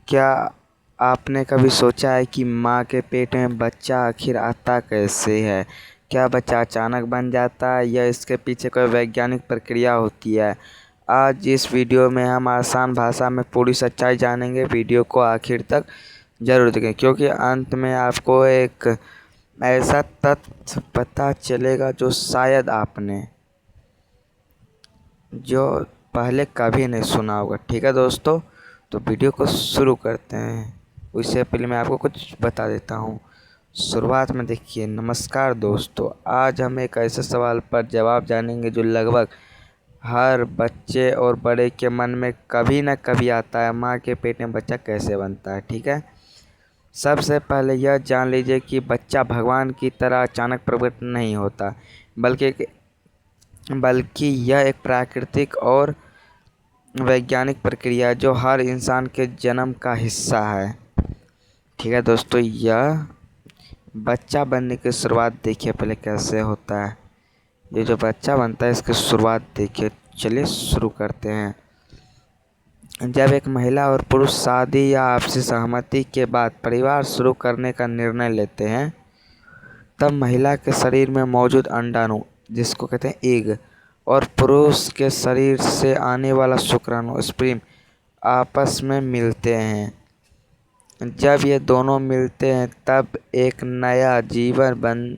क्या आपने कभी सोचा है कि माँ के पेट में बच्चा आखिर आता कैसे है? क्या बच्चा अचानक बन जाता है या इसके पीछे कोई वैज्ञानिक प्रक्रिया होती है? आज इस वीडियो में हम आसान भाषा में पूरी सच्चाई जानेंगे। वीडियो को आखिर तक ज़रूर देखें क्योंकि अंत में आपको एक ऐसा तथ्य पता चलेगा जो शायद आपने पहले कभी नहीं सुना होगा। ठीक है दोस्तों, तो वीडियो को शुरू करते हैं। उससे पहले मैं आपको कुछ बता देता हूँ। शुरुआत में देखिए, नमस्कार दोस्तों, आज हम एक ऐसे सवाल पर जवाब जानेंगे जो लगभग हर बच्चे और बड़े के मन में कभी न कभी आता है। माँ के पेट में बच्चा कैसे बनता है? ठीक है, सबसे पहले यह जान लीजिए कि बच्चा भगवान की तरह अचानक प्रकट नहीं होता, बल्कि यह एक प्राकृतिक और वैज्ञानिक प्रक्रिया जो हर इंसान के जन्म का हिस्सा है। ठीक है दोस्तों, यह बच्चा बनने की शुरुआत देखिए पहले कैसे होता है। ये जो बच्चा बनता है इसकी शुरुआत देखिए। चलिए शुरू करते हैं। जब एक महिला और पुरुष शादी या आपसी सहमति के बाद परिवार शुरू करने का निर्णय लेते हैं, तब महिला के शरीर में मौजूद अंडाणु, जिसको कहते हैं एग, और पुरुष के शरीर से आने वाला शुक्राणु स्पर्म आपस में मिलते हैं। जब ये दोनों मिलते हैं तब एक नया जीवन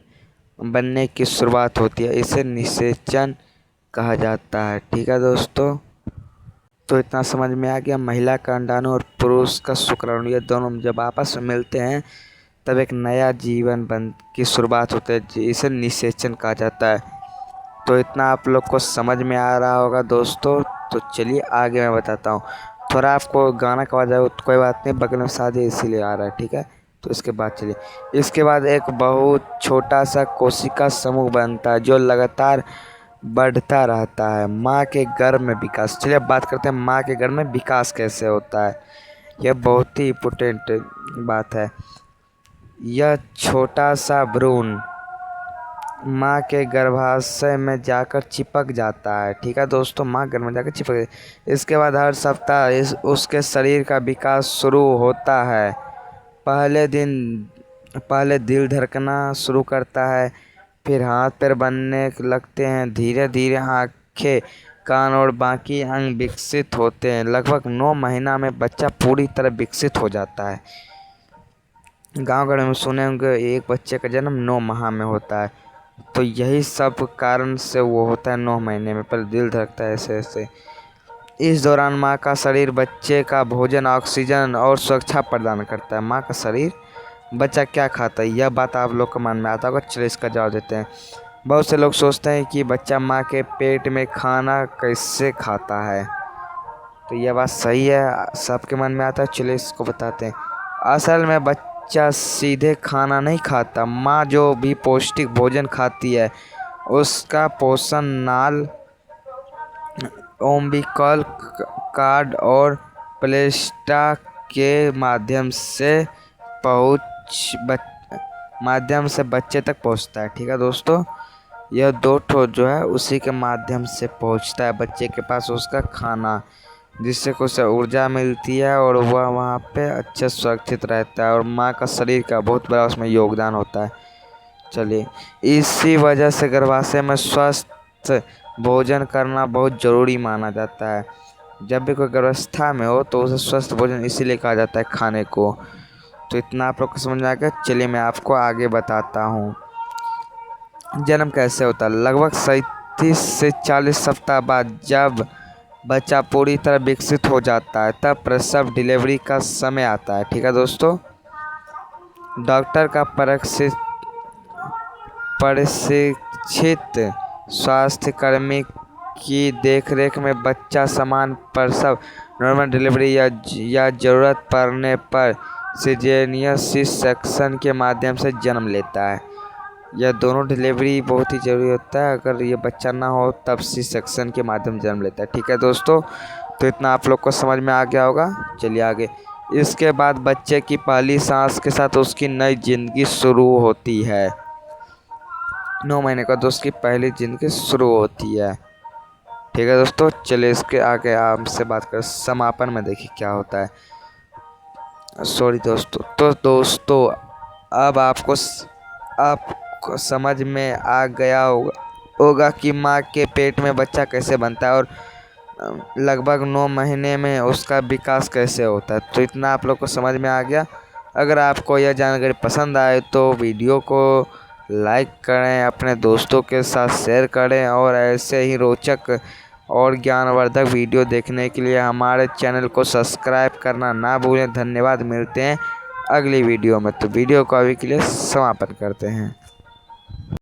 बनने की शुरुआत होती है। इसे निषेचन कहा जाता है। ठीक है दोस्तों, तो इतना समझ में आ गया। महिला का अंडाणु और पुरुष का शुक्राणु, ये दोनों जब आपस में मिलते हैं तब एक नया जीवन की शुरुआत होती है। इसे निषेचन कहा जाता है। तो इतना आप लोग को समझ में आ रहा होगा दोस्तों। तो चलिए आगे मैं बताता हूँ। थोड़ा आपको गाना का आवाज़ आए तो कोई बात नहीं, बगल में शादी इसीलिए आ रहा है। ठीक है, तो इसके बाद चलिए, इसके बाद एक बहुत छोटा सा कोशिका समूह बनता है जो लगातार बढ़ता रहता है। माँ के गर्भ में विकास। चलिए अब बात करते हैं माँ के गर्भ में विकास कैसे होता है। यह बहुत ही इम्पोर्टेंट बात है। यह छोटा सा भ्रूण माँ के गर्भाशय में जाकर चिपक जाता है। ठीक है दोस्तों, माँ गर्भ में जाकर चिपक। इसके बाद हर सप्ताह उसके शरीर का विकास शुरू होता है। पहले दिल धड़कना शुरू करता है, फिर हाथ पैर बनने लगते हैं। धीरे धीरे आँखें, कान और बाकी अंग विकसित होते हैं। लगभग 9 महीना में बच्चा पूरी तरह विकसित हो जाता है। गाँव घर में सुने होंगे एक बच्चे का जन्म 9 माह में होता है, तो यही सब कारण से वो होता है 9 महीने में। पर दिल धड़कता है ऐसे ऐसे। इस दौरान माँ का शरीर बच्चे का भोजन, ऑक्सीजन और सुरक्षा प्रदान करता है। माँ का शरीर बच्चा क्या खाता है, यह बात आप लोग को मन में आता होगा। चलिए इसका जवाब देते हैं। बहुत से लोग सोचते हैं कि बच्चा माँ के पेट में खाना कैसे खाता है, तो यह बात सही है, सबके मन में आता है। चलिए इसको बताते हैं। असल में बच्चा सीधे खाना नहीं खाता। माँ जो भी पौष्टिक भोजन खाती है उसका पोषण नाल, ओम्बिकल कार्ड और प्लेस्टा के माध्यम से बच्चे तक पहुंचता है। ठीक है दोस्तों, यह 2 ठो जो है उसी के माध्यम से पहुंचता है बच्चे के पास उसका खाना, जिससे उसे ऊर्जा मिलती है और वह वहाँ पे अच्छे सुरक्षित रहता है। और माँ का शरीर का बहुत बड़ा उसमें योगदान होता है। चलिए, इसी वजह से गर्भाशय में स्वस्थ भोजन करना बहुत ज़रूरी माना जाता है। जब भी कोई गर्भावस्था में हो तो उसे स्वस्थ भोजन इसीलिए कहा जाता है खाने को। तो इतना आप लोग को समझ में आ गया। चलिए मैं आपको आगे बताता हूँ जन्म कैसे होता है। लगभग 37 से 40 सप्ताह बाद जब बच्चा पूरी तरह विकसित हो जाता है तब प्रसव डिलीवरी का समय आता है। ठीक है दोस्तों, डॉक्टर का प्रशिक्षित स्वास्थ्यकर्मी की देखरेख में बच्चा समान प्रसव, नॉर्मल डिलीवरी या ज़रूरत पड़ने पर सिजेरियन सी सेक्शन के माध्यम से जन्म लेता है। यह दोनों डिलीवरी बहुत ही ज़रूरी होता है। अगर ये बच्चा ना हो तब सी सेक्शन के माध्यम से जन्म लेता है। ठीक है दोस्तों, तो इतना आप लोग को समझ में आ गया होगा। चलिए आगे। इसके बाद बच्चे की पहली सांस के साथ उसकी नई जिंदगी शुरू होती है। 9 महीने का तो उसकी पहली जिंदगी शुरू होती है। ठीक है दोस्तों, चलिए इसके आगे आपसे बात कर समापन में देखिए क्या होता है। सॉरी दोस्तों। तो दोस्तों अब आपको समझ में आ गया होगा कि माँ के पेट में बच्चा कैसे बनता है और लगभग 9 महीने में उसका विकास कैसे होता है। तो इतना आप लोग को समझ में आ गया। अगर आपको यह जानकारी पसंद आए तो वीडियो को लाइक करें, अपने दोस्तों के साथ शेयर करें और ऐसे ही रोचक और ज्ञानवर्धक वीडियो देखने के लिए हमारे चैनल को सब्सक्राइब करना ना भूलें। धन्यवाद। मिलते हैं अगली वीडियो में। तो वीडियो को अभी के लिए समापन करते हैं।